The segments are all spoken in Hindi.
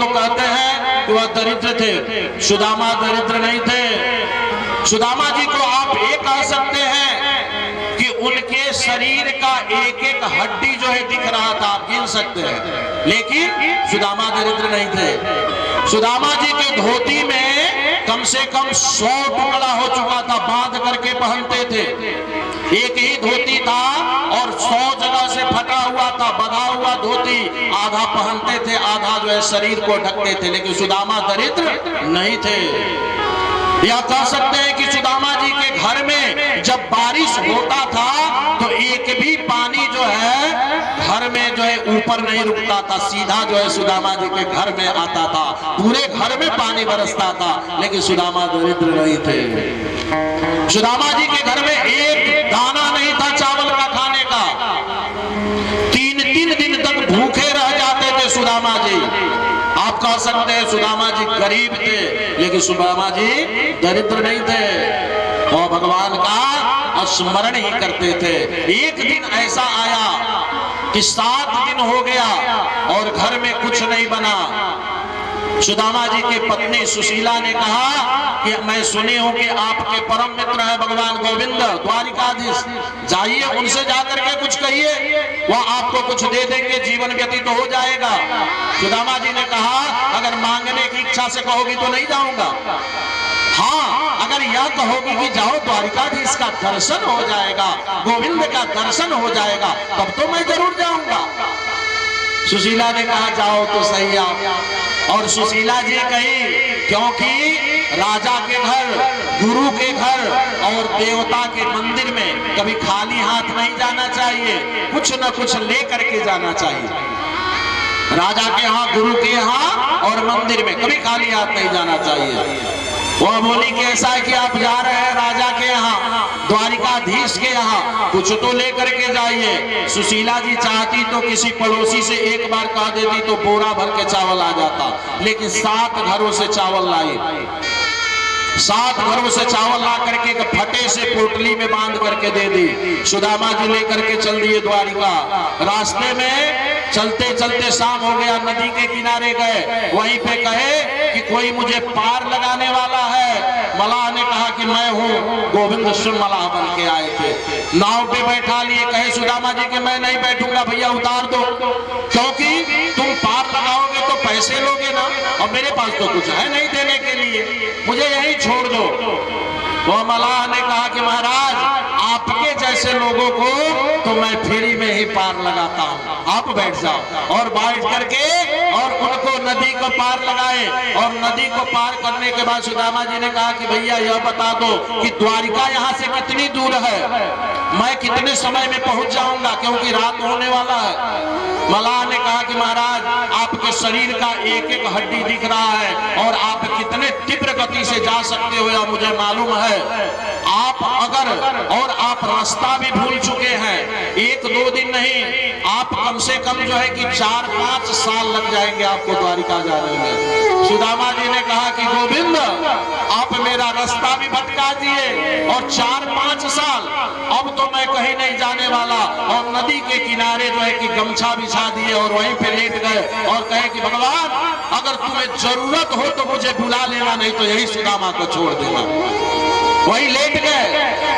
लोग कहते हैं कि वह दरिद्र थे, सुदामा दरिद्र नहीं थे। सुदामा जी को आप ये कह सकते हैं कि उनके शरीर का एक एक हड्डी जो है दिख रहा था, आप गिन सकते हैं, लेकिन सुदामा दरिद्र नहीं थे। सुदामा जी के धोती में कम से कम 100 टुकड़ा हो चुका था, बांध करके पहनते थे। एक ही धोती था और 100 जगह से फटा हुआ था, बंधा हुआ धोती, आधा पहनते थे, आधा जो है शरीर को ढकते थे। लेकिन सुदामा दरिद्र नहीं थे। या कह सकते हैं कि सुदामा जी के घर में जब बारिश होता था तो एक भी पानी जो है घर में जो है ऊपर नहीं रुकता था, सीधा जो है सुदामा जी के घर में आता था, पूरे घर में पानी बरसता था। लेकिन सुदामा दरिद्र नहीं थे। सुदामा जी के घर में एक दाना नहीं था चावल का खाने का, 3-3 दिन तक भूखे रह जाते थे सुदामा जी। आप कह सकते हैं सुदामा जी गरीब थे, लेकिन सुदामा जी दरिद्र नहीं थे और भगवान का स्मरण ही करते थे। एक दिन ऐसा आया कि 7 दिन हो गया और घर में कुछ नहीं बना। सुदामा जी की पत्नी सुशीला ने कहा कि मैं सुनी हूं कि आपके परम मित्र है भगवान गोविंद द्वारिकाधीश, जाइए उनसे जाकर के कुछ कहिए, वह आपको कुछ दे देंगे, जीवन व्यतीत तो हो जाएगा। सुदामा जी ने कहा अगर मांगने की इच्छा से कहोगी तो नहीं जाऊंगा, हाँ अगर यह कहोगी कि जाओ द्वारिकाधीश का दर्शन हो जाएगा, गोविंद का दर्शन हो जाएगा, तब तो मैं जरूर जाऊंगा। सुशीला ने कहा जाओ तो सही आप। और सुशीला जी कही क्योंकि राजा के घर, गुरु के घर और देवता के मंदिर में कभी खाली हाथ नहीं जाना चाहिए, कुछ न कुछ लेकर के जाना चाहिए। राजा के यहाँ, गुरु के यहाँ और मंदिर में कभी खाली हाथ नहीं जाना चाहिए। वह बोली कि ऐसा है कि आप जा रहे हैं राजा के यहाँ, द्वारिकाधीश के यहाँ, कुछ तो लेकर के जाइए। सुशीला जी चाहती तो किसी पड़ोसी से एक बार कह देती तो बोरा भर के चावल आ जाता, लेकिन 7 घरों से चावल लाई, 7 घरों से चावल ला करके फटे से पोटली में बांध करके दे दी। सुदामा जी लेकर के चल दिए द्वारिका। रास्ते में चलते चलते शाम हो गया, नदी के किनारे गए, वहीं पे कहे कि कोई मुझे पार लगाने वाला है। मलाह ने कहा कि मैं हूँ, गोविंद सिंह मलाह बन के आए थे। नाव पे बैठा लिए, कहे सुदामा जी कि मैं नहीं बैठूंगा भैया उतार दो, क्योंकि तुम पार लगाओगे तो पैसे लोगे ना, और मेरे पास तो कुछ है नहीं देने के लिए, मुझे यही छोड़ दो। वो मलाह ने कहा कि महाराज आपके जैसे लोगों को तो मैं फ्री में ही पार लगाता हूँ, आप बैठ जाओ। और बैठ करके और उनको नदी को पार लगाए। और नदी को पार करने के बाद सुदामा जी ने कहा कि भैया यह बता दो कि द्वारिका यहाँ से कितनी दूर है, मैं कितने समय में पहुंच जाऊंगा, क्योंकि रात होने वाला है। मलाह ने कहा कि महाराज आपके शरीर का एक एक हड्डी दिख रहा है और आप कितने तीव्र गति से जा सकते हो यह मुझे मालूम है। आप अगर और आप रास्ता भी भूल चुके हैं, 1-2 दिन नहीं, आप कम से कम जो है कि 4-5 साल लग जाएंगे आपको द्वारिका जाने में। सुदामा जी ने कहा कि गोविंद आप मेरा रास्ता भी भटका दिए और 4-5 साल, अब तो मैं कहीं नहीं जाने वाला। और नदी के किनारे जो है कि गमछा बिछा दिए और वहीं पे लेट गए और कहे कि भगवान अगर तुम्हें जरूरत हो तो मुझे बुला लेना, नहीं तो यही सुदामा को छोड़ देना। वही लेट गए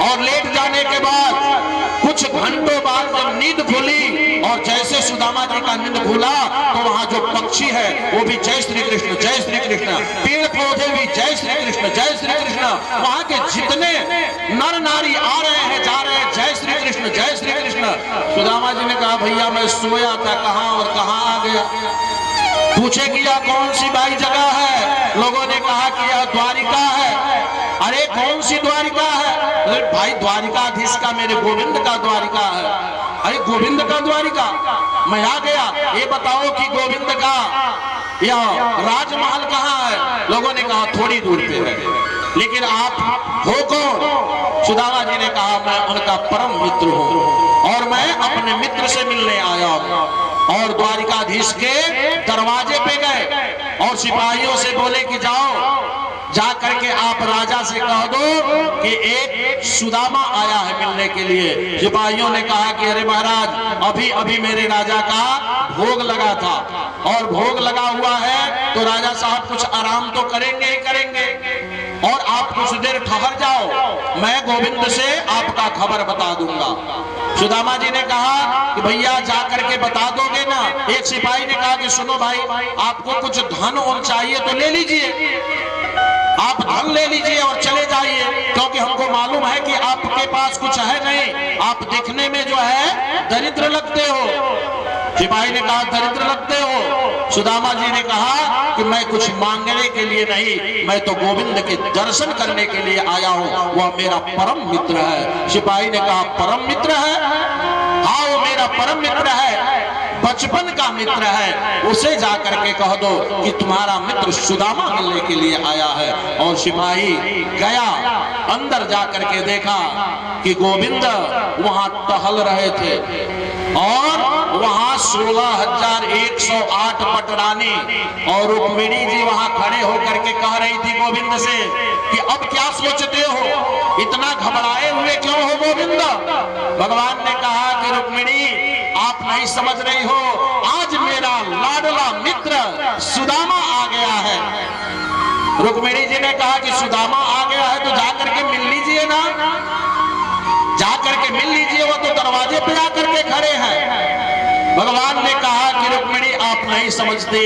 और लेट जाने के बाद कुछ घंटों बाद जब नींद खुली और जैसे सुदामा जी का नींद खुला तो वहां जो पक्षी है वो भी जय श्री कृष्ण जय श्री कृष्ण, पेड़ पौधे भी जय श्री कृष्ण जय श्री कृष्ण, वहां के जितने नर नारी आ रहे हैं जा रहे हैं जय श्री कृष्ण जय श्री कृष्ण। सुदामा जी ने कहा भैया मैं सोया था, कहां और कहां आ गया। पूछे कि यह कौन सी भाई जगह है, लोगों ने कहा कि यह द्वारिका है। अरे कौन सी द्वारिका है? अरे भाई द्वारिकाधीश का, मेरे गोविंद का द्वारिका है। अरे गोविंद का द्वारिका, मैं आ गया। ये बताओ कि गोविंद का यह राजमहल कहाँ है? लोगों ने कहा थोड़ी दूर पे है। लेकिन आप हो कौन? सुदामा जी ने कहा मैं उनका परम मित्र हूँ और मैं अपने मित्र से मिलने आया हूँ। और द्वारिकाधीश के दरवाजे पे गए और सिपाहियों से बोले कि जाओ जा करके आप राजा से कह दो कि एक सुदामा आया है मिलने के लिए। सिपाहियों ने कहा कि अरे महाराज, अभी अभी मेरे राजा का भोग लगा था और भोग लगा हुआ है तो राजा साहब कुछ आराम तो करेंगे ही करेंगे, और आप कुछ देर ठहर जाओ, मैं गोविंद से आपका खबर बता दूंगा। सुदामा जी ने कहा कि भैया जा करके बता दोगे ना। एक सिपाही ने कहा कि सुनो भाई, आपको कुछ धन और चाहिए तो ले लीजिए, आप धन ले लीजिए और चले जाइए, क्योंकि हमको मालूम है कि आपके पास कुछ है नहीं, आप दिखने में जो है दरिद्र लगते हो। सिपाही ने कहा दरिद्र लगते हो। सुदामा जी ने कहा कि मैं कुछ मांगने के लिए नहीं, मैं तो गोविंद के दर्शन करने के लिए आया हूं, वह मेरा परम मित्र है। सिपाही ने कहा परम मित्र है? हाँ, वो मेरा परम मित्र है, बचपन का मित्र है, उसे जाकर के कह दो कि तुम्हारा मित्र सुदामा मिलने के लिए आया है। और सिपाही गया, अंदर जाकर के देखा कि गोविंद वहां टहल रहे थे और वहां 16,108 पटरानी और रुक्मिणी जी वहां खड़े होकर के कह रही थी गोविंद से कि अब क्या सोचते हो, इतना घबराए हुए क्यों हो गोविंद? भगवान ने कहा कि रुक्मिणी, आप नहीं समझ रही हो, आज मेरा लाडला मित्र सुदामा आ गया है। रुक्मिणी जी ने कहा कि सुदामा आ गया है तो जाकर के मिल लीजिए ना, जाकर के मिल लीजिए, वो तो दरवाजे पे आकर के खड़े हैं। भगवान ने कहा कि रुक्मिणी, आप नहीं समझते,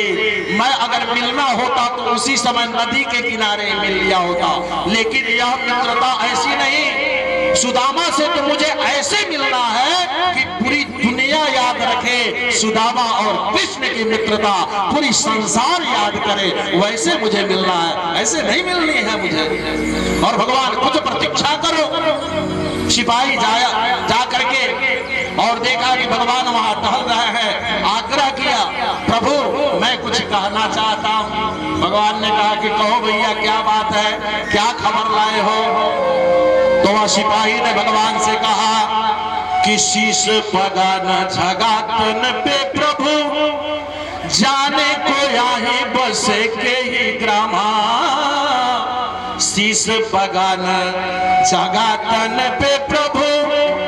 मैं अगर मिलना होता तो उसी समय नदी के किनारे मिल लिया होता, लेकिन यह मित्रता ऐसी नहीं। सुदामा से तो मुझे ऐसे मिलना है कि पूरी दुनिया याद रखे सुदामा और कृष्ण की मित्रता, पूरी संसार याद करे, वैसे मुझे मिलना है, ऐसे नहीं मिलनी है मुझे। और भगवान कुछ प्रतीक्षा करो। सिपाही जा करके और देखा कि भगवान वहां टहल रहे हैं, आग्रह किया, प्रभु मैं कुछ कहना चाहता हूं। भगवान ने कहा कि कहो भैया, क्या बात है, क्या खबर लाए हो? तो वह सिपाही ने भगवान से कहा कि शीश पगान झगातन पे प्रभु, जाने को यही बसे के ही ग्रामा। शीश पगान झगातन पे प्रभु,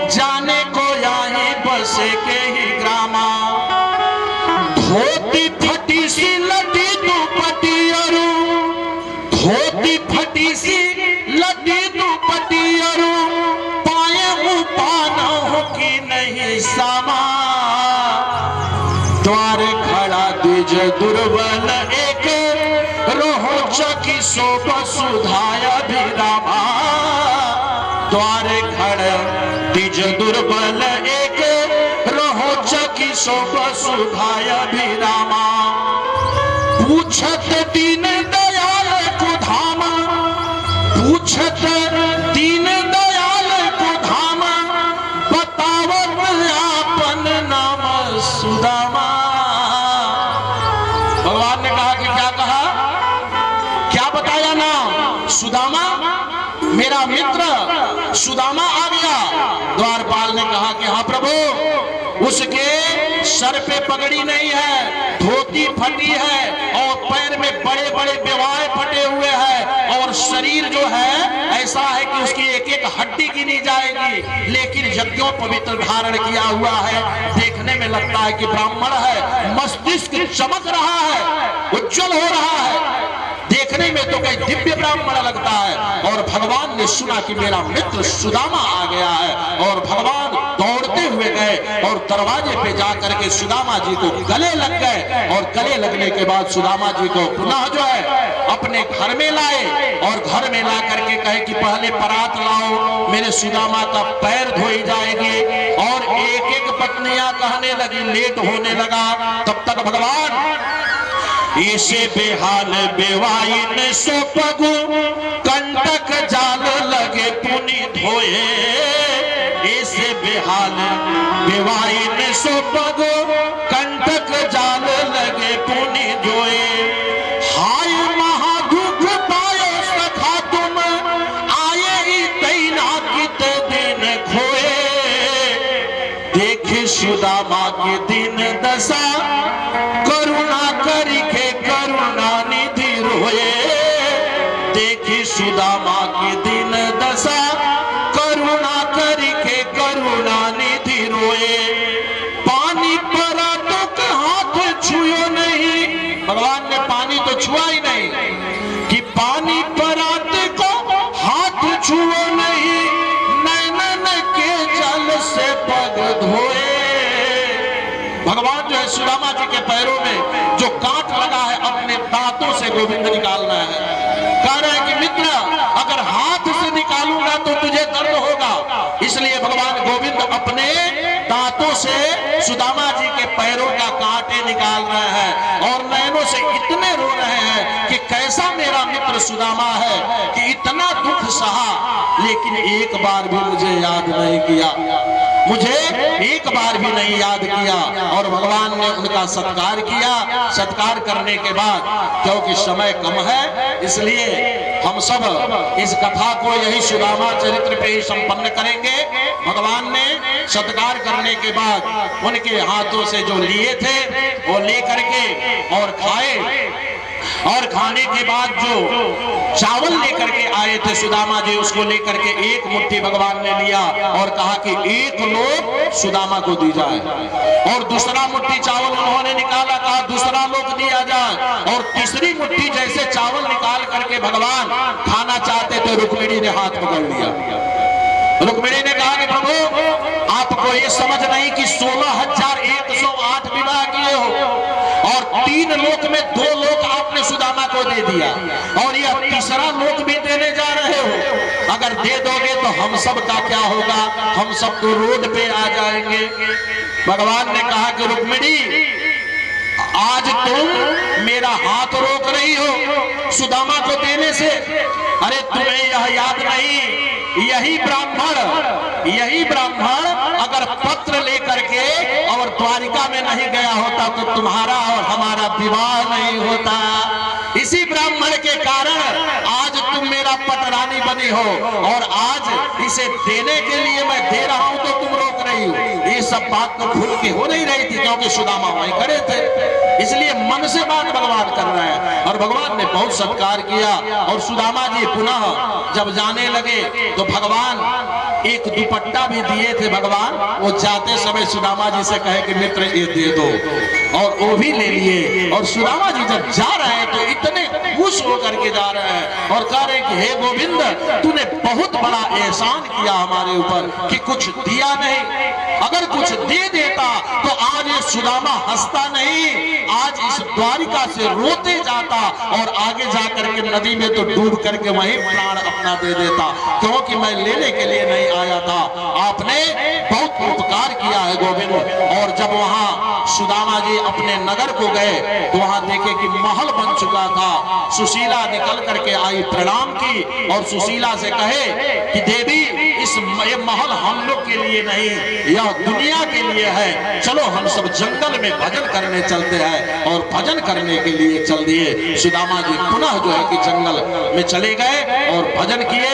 जाने को यही बसे के ही ग्रामा। धोती फटी सी लटी दुपट्टी अरु, धोती फटी सी लटी दुपट्टी अरु, पाए उपान हो कि नहीं सामा। द्वार खड़ा द्विज दुर्बल एक, रोहो चकी शोभ सुधाय अभिरामा। द्वार खड़ा द्विज दुर्बल एक, रोहो चकी शोभ सुधाय अभिरामा। पूछत दीन दयाल को धामा, पूछत दीन दयाल को धामा, बतावत आपन नाम सुदामा। भगवान ने कहा कि क्या कहा, क्या बताया नाम? सुदामा, मेरा मित्र सुदामा आ गया। द्वारपाल ने कहा कि हाँ प्रभु, उसके सर पे पगड़ी नहीं है, धोती फटी है और पैर में बड़े बड़े बेवाए फटे हुए हैं, और शरीर जो है ऐसा है कि उसकी एक एक हड्डी गिनी जाएगी, लेकिन यज्ञों पवित्र धारण किया हुआ है, देखने में लगता है कि ब्राह्मण है, मस्तिष्क चमक रहा है, उज्जवल हो रहा है, देखने में तो कई दिव्य ब्राह्मण लगता है। और भगवान ने सुना कि मेरा मित्र सुदामा आ गया है, और भगवान दौड़ते हुए गए और दरवाजे पे जाकर के सुदामा जी को गले लग गए, और गले लगने के बाद सुदामा जी को पुनः जो है अपने घर में लाए, और घर में ला करके कहे कि पहले परात लाओ, मेरे सुदामा का पैर धोई जाएगी। और एक एक पत्नियां कहने लगी, लेट होने लगा। तब तक भगवान इसे बेहाल बेवाइन सो पगु, कंटक जाल लगे पुनि धोए। इसे बेहाल बेवाइन सो पगु, कंटक जाल लगे पुनि धोए। हाय महादुख पायो सखा तुम, आए ही तैना कित दिन खोए। देखे सुदामा के दिन दशा, करुणा करी के करुणा निधि रोए। देखी सुदामा की दीन दशा, करुणा करके करुणा निधि रोए। पानी परा तो हाथ छुओ नहीं, भगवान ने पानी तो छुआ ही नहीं कि पानी पराते को हाथ छुओ नहीं, नैनन के जल से पग धोए। भगवान जो है सुदामा जी के पैरों में जो कांट लगा है अपने दांतों से गोविंद निकालना है। कह रहे हैं कि मित्र अगर हाथ से निकालूंगा तो तुझे दर्द होगा, इसलिए भगवान गोविंद अपने दांतों से सुदामा जी के पैरों का कांटे निकाल रहे हैं और नैनों से इतने रो रहे हैं कि कैसा मेरा मित्र सुदामा है कि इतना दुख सहा लेकिन एक बार भी मुझे याद नहीं किया, मुझे एक बार भी नहीं याद किया। और भगवान ने उनका सत्कार किया। सत्कार करने के बाद, क्योंकि समय कम है इसलिए हम सब इस कथा को यही सुदामा चरित्र पे ही संपन्न करेंगे। भगवान ने सत्कार करने के बाद उनके हाथों से जो लिए थे वो लेकर के और खाए, और खाने के बाद जो चावल लेकर के आए थे सुदामा जी, उसको लेकर के एक मुट्ठी भगवान ने लिया और कहा कि एक लोग सुदामा को दी जाए, और दूसरा मुट्ठी चावल उन्होंने निकाला, कहा दूसरा लोग दिया जाए, और तीसरी मुट्ठी जैसे चावल निकाल करके भगवान खाना चाहते थे, रुक्मिणी ने हाथ पकड़ लिया। रुक्मिणी ने कहा कि प्रभु आपको ये समझ नहीं कि 16,108 विवाह किए हो और 3 लोक में 2 लोक आपने सुदामा को दे दिया और यह तीसरा लोक भी देने जा रहे हो। अगर दे दोगे तो हम सब का क्या होगा, हम सब तो रोड पे आ जाएंगे। भगवान ने कहा कि रुक्मिणी आज तुम मेरा हाथ रोक रही हो सुदामा को देने से, अरे तुम्हें यह याद नहीं, यही ब्राह्मण अगर पत्र लेकर के और द्वारिका में नहीं गया होता तो तुम्हारा और हमारा विवाह नहीं होता। इसी ब्राह्मण के कारण आज तुम मेरा पटरानी बनी हो और आज इसे देने के लिए मैं दे रहा हूं तो तुम रोक रही हो। ये सब बात तो खुल के हो नहीं रही थी क्योंकि सुदामा वहीं खड़े थे, इसलिए मन से बात भगवान कर रहे हैं। और भगवान ने बहुत सत्कार किया और सुदामा जी पुनः जब जाने लगे तो भगवान एक दुपट्टा भी दिए थे। भगवान वो जाते समय सुदामा जी से कहे कि मित्र ये दे दो, और वो भी ले लिए। और सुदामा जी जब जा रहे हैं तो इतने खुश होकर के जा रहे हैं और कह रहे हैं कि हे गोविंद तूने बहुत बड़ा एहसान किया हमारे ऊपर कि कुछ दिया नहीं, अगर कुछ दे देता तो आज ये सुदामा हंसता नहीं, आज इस द्वारिका से रोते जाता और आगे जाकर के नदी में तो डूब करके वहीं प्राण अपना दे देता, क्योंकि मैं लेने के लिए नहीं आया था। आपने बहुत उपकार किया है गोविंद। और जब वहां सुदामा जी अपने नगर को गए तो वहां देखे कि महल बन चुका था। सुशीला निकल करके आई, प्रणाम की और सुशीला से कहे कि देवी ये महल हम लोग के लिए नहीं, यह दुनिया के लिए है, चलो हम सब जंगल में भजन करने चलते हैं। और भजन करने के लिए चल दिए। सुदामा जी पुनः जो है कि जंगल में चले गए और भजन किए।